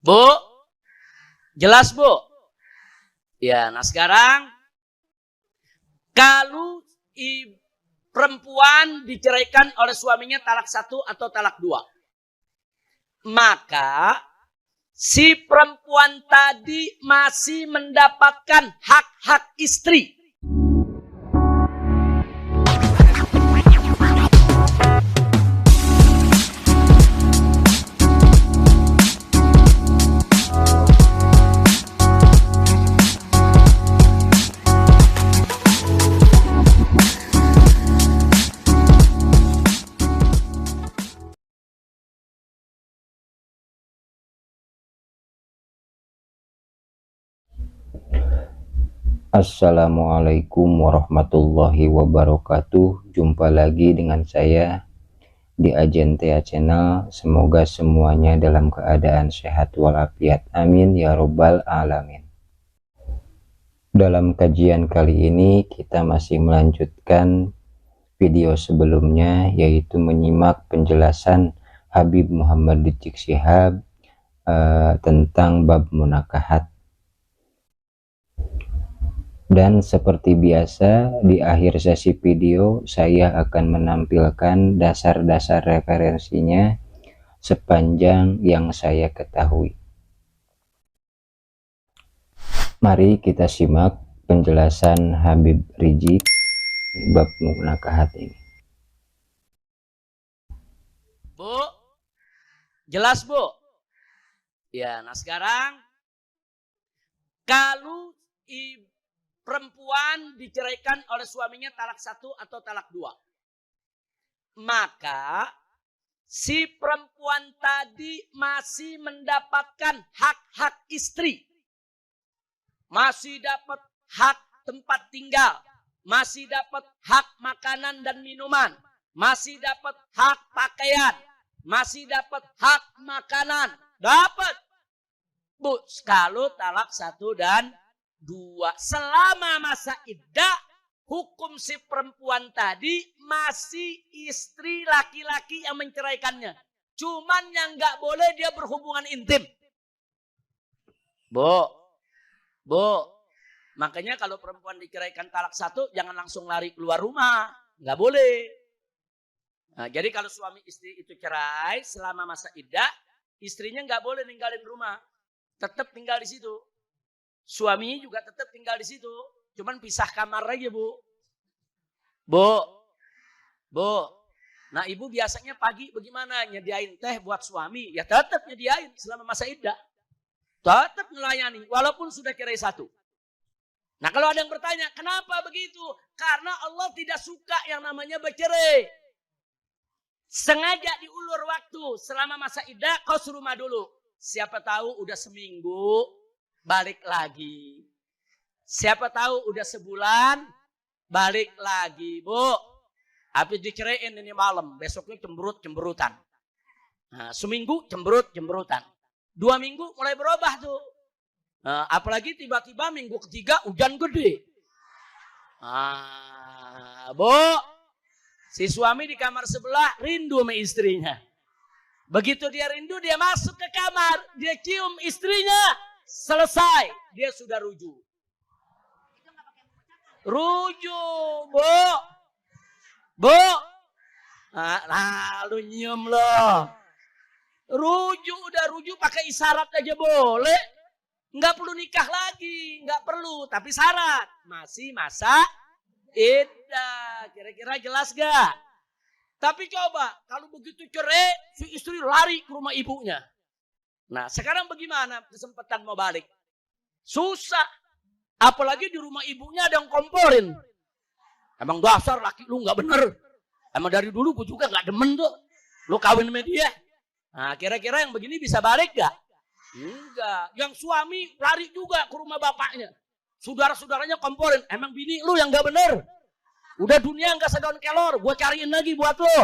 Bu, jelas Bu? Ya, nah sekarang kalau perempuan diceraikan oleh suaminya talak 1 atau talak 2, maka si perempuan tadi masih mendapatkan hak-hak istri. Assalamualaikum warahmatullahi wabarakatuh. Jumpa lagi dengan saya di Agentea Channel. Semoga semuanya dalam keadaan sehat walafiat. Amin ya robbal alamin. Dalam kajian kali ini kita masih melanjutkan video sebelumnya, yaitu menyimak penjelasan Habib Muhammad Rizik Syihab tentang bab munakahat. Dan seperti biasa, di akhir sesi video saya akan menampilkan dasar-dasar referensinya sepanjang yang saya ketahui. Mari kita simak penjelasan Habib Rizik bab munakahat ini. Bu, jelas Bu? Ya, nah sekarang kalau perempuan diceraikan oleh suaminya talak 1 atau talak 2, maka si perempuan tadi masih mendapatkan hak-hak istri. Masih dapat hak tempat tinggal, masih dapat hak makanan dan minuman, masih dapat hak pakaian, masih dapat hak makanan. Dapat. Bu, kalau talak 1 dan 2, selama masa iddah, hukum si perempuan tadi masih istri laki-laki yang menceraikannya. Cuman yang nggak boleh dia berhubungan intim. Bu, makanya kalau perempuan diceraikan talak 1, jangan langsung lari keluar rumah. Nggak boleh. Nah, jadi kalau suami istri itu cerai, selama masa iddah, istrinya nggak boleh ninggalin rumah. Tetap tinggal di situ. Suaminya juga tetap tinggal di situ. Cuman pisah kamar aja, Bu. Nah, ibu biasanya pagi bagaimana? Nyediain teh buat suami. Ya tetap nyediain selama masa iddah. Tetap melayani walaupun sudah cerai 1. Nah, kalau ada yang bertanya, kenapa begitu? Karena Allah tidak suka yang namanya bercerai. Sengaja diulur waktu selama masa iddah, kau suruh rumah dulu. Siapa tahu udah seminggu balik lagi. Siapa tahu udah sebulan balik lagi, Bu. Habis diceraiin ini malam, besoknya cemberut-cemberutan. Nah, seminggu cemberut-cemberutan. 2 minggu mulai berubah tuh. Nah, apalagi tiba-tiba minggu ketiga hujan gede. Bu, si suami di kamar sebelah rindu sama istrinya. Begitu dia rindu, dia masuk ke kamar, dia cium istrinya, selesai, dia sudah rujuk. Rujuk, Bu. Nah, lu nyium loh. Rujuk pakai isyarat aja boleh. Nggak perlu nikah lagi, nggak perlu, tapi syarat masih masa iddah. Kira-kira jelas gak? Tapi coba kalau begitu cerai, si istri lari ke rumah ibunya. Nah, sekarang bagaimana kesempatan mau balik? Susah. Apalagi di rumah ibunya ada yang komporin. Emang dasar laki lu nggak bener. Emang dari dulu gue juga nggak demen tuh. Lu kawin sama dia. Nah, kira-kira yang begini bisa balik gak? Enggak. Yang suami lari juga ke rumah bapaknya. Saudara-saudaranya komporin. Emang bini lu yang gak bener. Udah dunia gak sedaun kelor. Gue cariin lagi buat lu.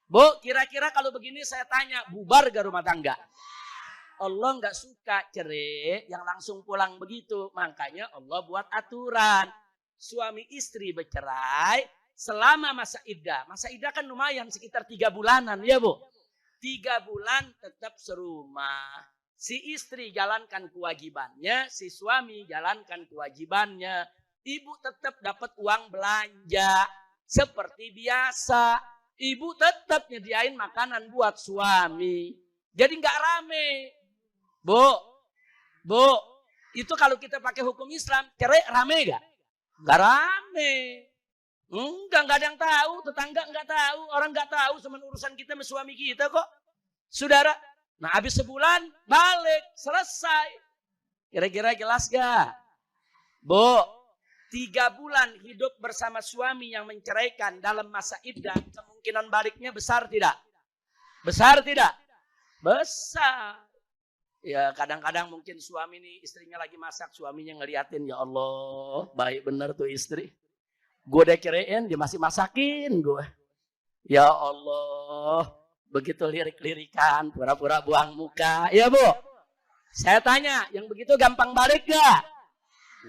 Bu, kira-kira kalau begini saya tanya, bubar gak rumah tangga? Allah gak suka cerai yang langsung pulang begitu. Makanya Allah buat aturan. Suami istri bercerai selama masa iddah. Masa iddah kan lumayan sekitar 3 bulanan ya Bu. 3 bulan tetap serumah. Si istri jalankan kewajibannya, si suami jalankan kewajibannya. Ibu tetap dapat uang belanja seperti biasa. Ibu tetap nyediain makanan buat suami. Jadi nggak rame. Bu, itu kalau kita pakai hukum Islam, cerai rame gak? Nggak rame. Enggak ada yang tahu, tetangga nggak tahu, orang nggak tahu, cuma urusan kita sama suami kita kok. Saudara, nah habis sebulan balik, selesai. Kira-kira jelas gak? Bu, 3 bulan hidup bersama suami yang menceraikan dalam masa iddah, kemungkinan baliknya besar tidak? Besar tidak? Besar. Ya kadang-kadang mungkin suami nih istrinya lagi masak, suaminya ngeliatin, ya Allah baik bener tuh istri. Gue udah kirain dia masih masakin gue. Ya Allah, begitu lirik-lirikan, pura-pura buang muka. Iya Bu, saya tanya, yang begitu gampang balik gak?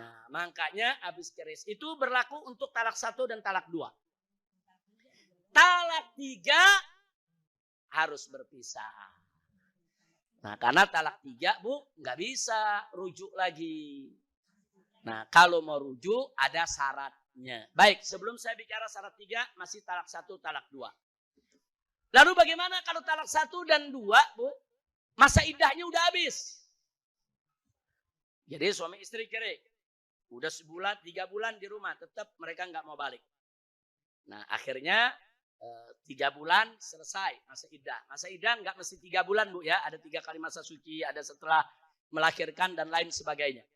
Nah makanya habis keris itu berlaku untuk talak 1 dan talak 2. Talak 3 harus berpisah. Nah karena talak 3 Bu nggak bisa rujuk lagi. Nah kalau mau rujuk ada syaratnya. Baik, sebelum saya bicara syarat 3 masih talak 1, talak 2. Lalu bagaimana kalau talak 1 dan 2 Bu? Masa iddahnya udah habis. Jadi suami istri cerai. Udah sebulan, 3 bulan di rumah tetap mereka nggak mau balik. Nah akhirnya 3 bulan selesai masa iddah. Masa iddah nggak mesti 3 bulan Bu ya. Ada 3 kali masa suci, ada setelah melahirkan dan lain sebagainya.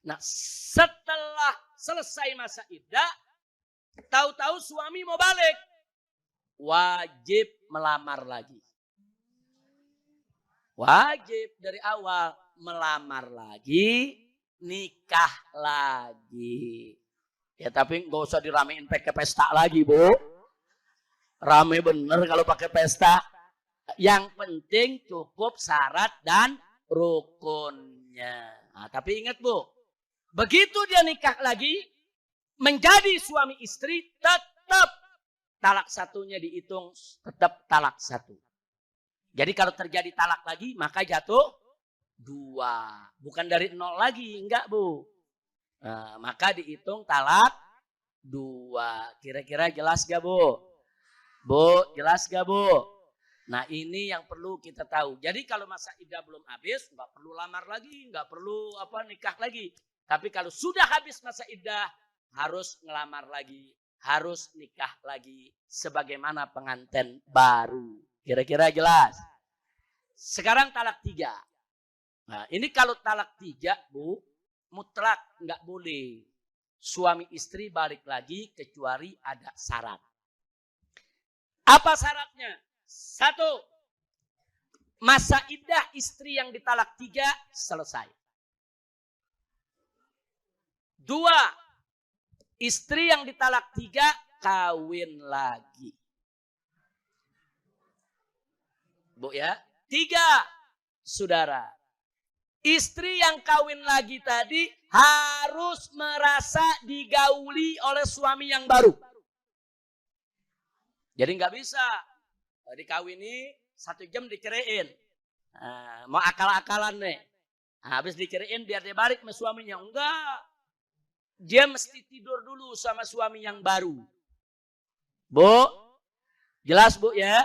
Nah setelah selesai masa iddah, tahu-tahu suami mau balik. Wajib melamar lagi. Wajib dari awal melamar lagi, nikah lagi. Ya tapi nggak usah diramein pakai pesta lagi Bu. Rame bener kalau pakai pesta. Yang penting cukup syarat dan rukunnya. Nah, tapi ingat Bu, begitu dia nikah lagi, menjadi suami istri tetap talak 1-nya dihitung tetap talak 1. Jadi kalau terjadi talak lagi maka jatuh 2. Bukan dari 0 lagi, enggak Bu. Nah, maka dihitung talak 2. Kira-kira jelas gak Bu? Bu, jelas gak Bu? Nah ini yang perlu kita tahu. Jadi kalau masa iddah belum habis, nggak perlu lamar lagi, nggak perlu nikah lagi. Tapi kalau sudah habis masa iddah, harus ngelamar lagi, harus nikah lagi, sebagaimana pengantin baru. Kira-kira jelas? Sekarang talak 3. Nah ini kalau talak 3 Bu, mutlak nggak boleh suami istri balik lagi kecuali ada syarat. Apa syaratnya? 1. Masa iddah istri yang ditalak 3 selesai. 2. Istri yang ditalak 3 kawin lagi. Bu ya. 3. Saudara. Istri yang kawin lagi tadi harus merasa digauli oleh suami yang baru. Jadi nggak bisa dikawini 1 jam diceraiin. Nah, mau akal-akalan nih. Nah, habis diceraiin biar dia balik sama suaminya. Enggak. Dia mesti tidur dulu sama suami yang baru. Bu, jelas Bu ya?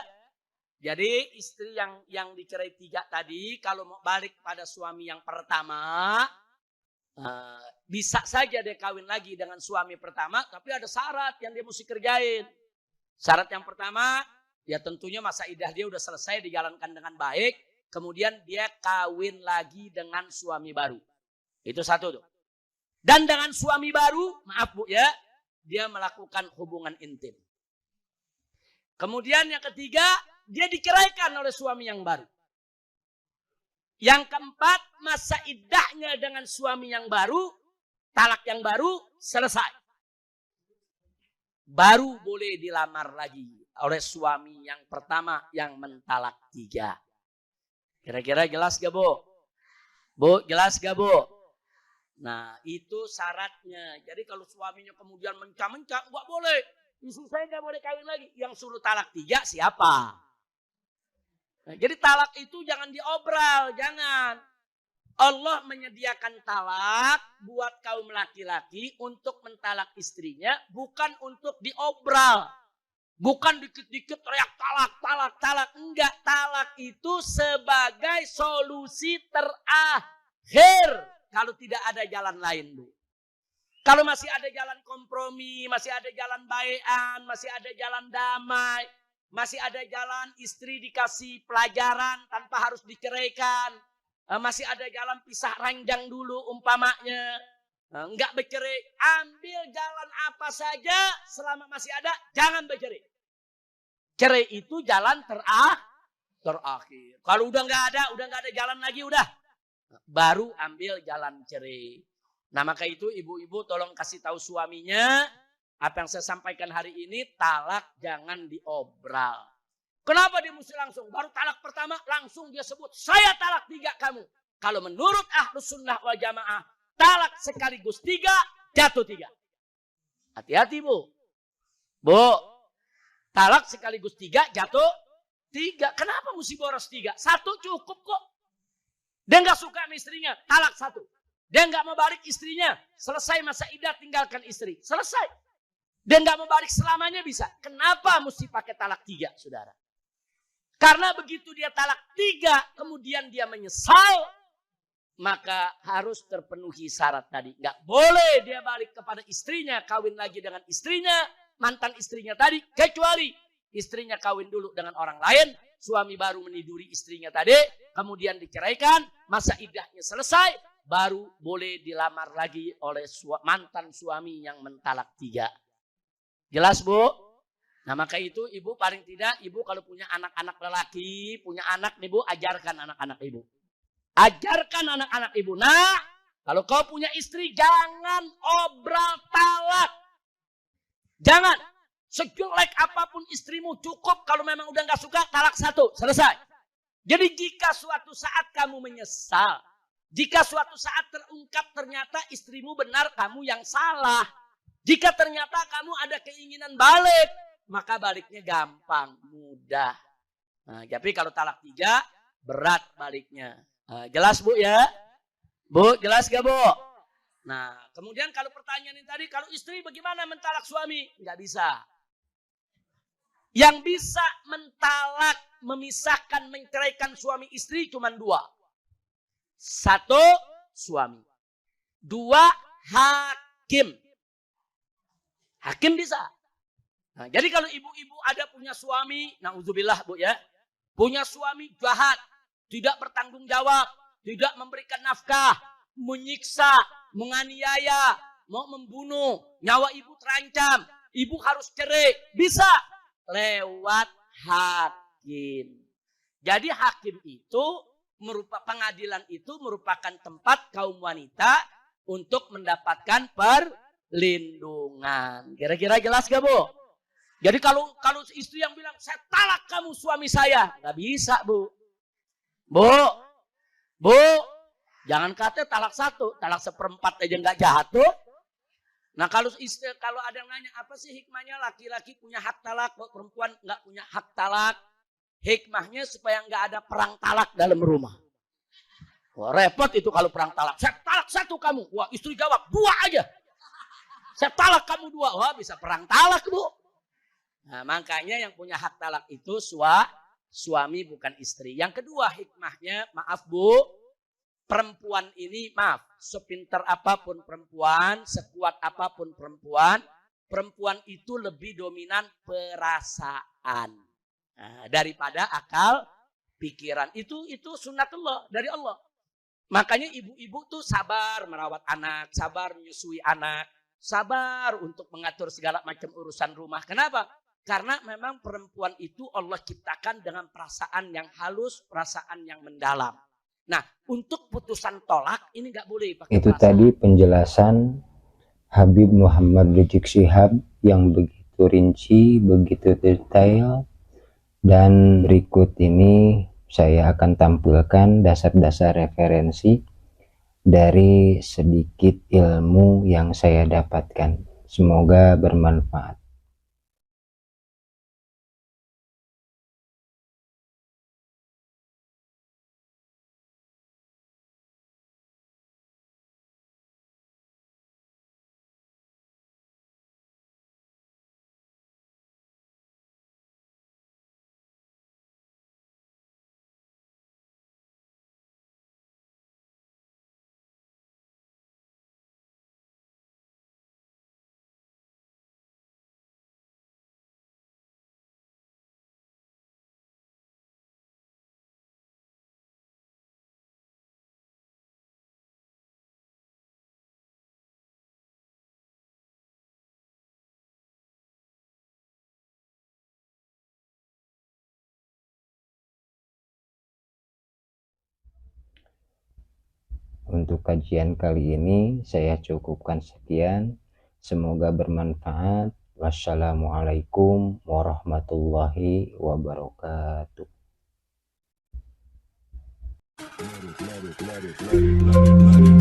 Jadi istri yang dicerai 3 tadi kalau mau balik pada suami yang pertama, bisa saja dia kawin lagi dengan suami pertama, tapi ada syarat yang dia mesti kerjain. Syarat yang pertama, ya tentunya masa iddah dia udah selesai dijalankan dengan baik. Kemudian dia kawin lagi dengan suami baru. Itu 1 tuh. Dan dengan suami baru, maaf Bu ya, dia melakukan hubungan intim. Kemudian yang ketiga, dia diceraikan oleh suami yang baru. Yang keempat, masa iddahnya dengan suami yang baru, talak yang baru selesai. Baru boleh dilamar lagi oleh suami yang pertama yang mentalak 3. Kira-kira jelas gak Bu? Bu, jelas gak Bu? Nah itu syaratnya. Jadi kalau suaminya kemudian mencak-mencak, gak boleh. Istri saya gak boleh kawin lagi. Yang suruh talak 3 siapa? Nah, jadi talak itu jangan diobral, jangan. Allah menyediakan talak buat kaum laki-laki untuk mentalak istrinya, bukan untuk diobral. Bukan dikit-dikit teriak talak, talak, talak. Enggak, talak itu sebagai solusi terakhir kalau tidak ada jalan lain, Bu. Kalau masih ada jalan kompromi, masih ada jalan baian, masih ada jalan damai, masih ada jalan istri dikasih pelajaran tanpa harus diceraikan, masih ada jalan pisah ranjang dulu umpamanya, enggak bercerai, ambil jalan apa saja selama masih ada, jangan bercerai. Cerai itu jalan terakhir. Kalau udah nggak ada jalan lagi, udah baru ambil jalan cerai. Nah, maka itu ibu-ibu tolong kasih tahu suaminya apa yang saya sampaikan hari ini, talak jangan diobral. Kenapa dia mesti langsung? Baru talak pertama langsung dia sebut, saya talak 3 kamu. Kalau menurut Ahlus Sunnah wal Jamaah, talak sekaligus 3, jatuh 3. Hati-hati, Bu. Bu, talak sekaligus 3, jatuh 3. Kenapa mesti boros 3? 1 cukup kok. Dia nggak suka sama istrinya, talak 1. Dia nggak mau balik istrinya, selesai masa iddah tinggalkan istri. Selesai. Dia nggak mau balik selamanya bisa. Kenapa mesti pakai talak 3, saudara? Karena begitu dia talak 3, kemudian dia menyesal, maka harus terpenuhi syarat tadi. Nggak boleh dia balik kepada istrinya, kawin lagi dengan istrinya, mantan istrinya tadi, kecuali istrinya kawin dulu dengan orang lain, suami baru meniduri istrinya tadi, kemudian diceraikan, masa iddahnya selesai, baru boleh dilamar lagi oleh mantan suami yang mentalak 3. Jelas, Bu? Nah, maka itu ibu paling tidak, ibu kalau punya anak-anak lelaki, punya anak nih, Bu, ajarkan anak-anak ibu. Ajarkan anak-anak ibu. Nah, kalau kau punya istri, jangan obral talak. Jangan. Sejelek apapun istrimu, cukup kalau memang udah gak suka, talak 1. Selesai. Jadi jika suatu saat kamu menyesal, jika suatu saat terungkap ternyata istrimu benar, kamu yang salah. Jika ternyata kamu ada keinginan balik, maka baliknya gampang, mudah. Nah, tapi kalau talak 3, berat baliknya. Nah, jelas, Bu, ya? Bu, jelas gak, Bu? Nah, kemudian kalau pertanyaan ini tadi, kalau istri bagaimana mentalak suami? Nggak bisa. Yang bisa mentalak, memisahkan, menceraikan suami istri cuma 2. 1, suami. 2, hakim. Hakim bisa. Nah, jadi kalau ibu-ibu ada punya suami, na'udzubillah, Bu, ya, punya suami jahat, tidak bertanggung jawab, tidak memberikan nafkah, menyiksa, menganiaya, mau membunuh, nyawa ibu terancam, ibu harus cerai, bisa lewat hakim. Jadi hakim itu pengadilan itu merupakan tempat kaum wanita untuk mendapatkan perlindungan. Kira-kira jelas gak, Bu? Jadi kalau istri yang bilang, saya talak kamu suami saya, nggak bisa, Bu. Bu, jangan kata talak 1, talak 1/4 aja nggak jatuh. Nah, kalau ada yang nanya, apa sih hikmahnya laki-laki punya hak talak, kok perempuan nggak punya hak talak? Hikmahnya supaya nggak ada perang talak dalam rumah. Wah, repot itu kalau perang talak. Saya talak 1 kamu. Wah, istri jawab 2 aja. Saya talak kamu 2. Wah, bisa perang talak, Bu. Nah, makanya yang punya hak talak itu suami, bukan istri. Yang kedua hikmahnya, maaf, Bu, perempuan ini, maaf, sepintar apapun perempuan, sekuat apapun perempuan, perempuan itu lebih dominan perasaan daripada akal pikiran. Itu sunnatullah dari Allah. Makanya ibu-ibu tuh sabar merawat anak, sabar menyusui anak, sabar untuk mengatur segala macam urusan rumah. Kenapa? Karena memang perempuan itu Allah ciptakan dengan perasaan yang halus, perasaan yang mendalam. Nah, untuk putusan tolak ini nggak boleh pakai Itu perasaan. tadi penjelasan Habib Muhammad Rizik Syihab yang begitu rinci, begitu detail. Dan berikut ini saya akan tampilkan dasar-dasar referensi dari sedikit ilmu yang saya dapatkan. Semoga bermanfaat. Untuk kajian kali ini saya cukupkan sekian. Semoga bermanfaat. Wassalamualaikum warahmatullahi wabarakatuh. Let it.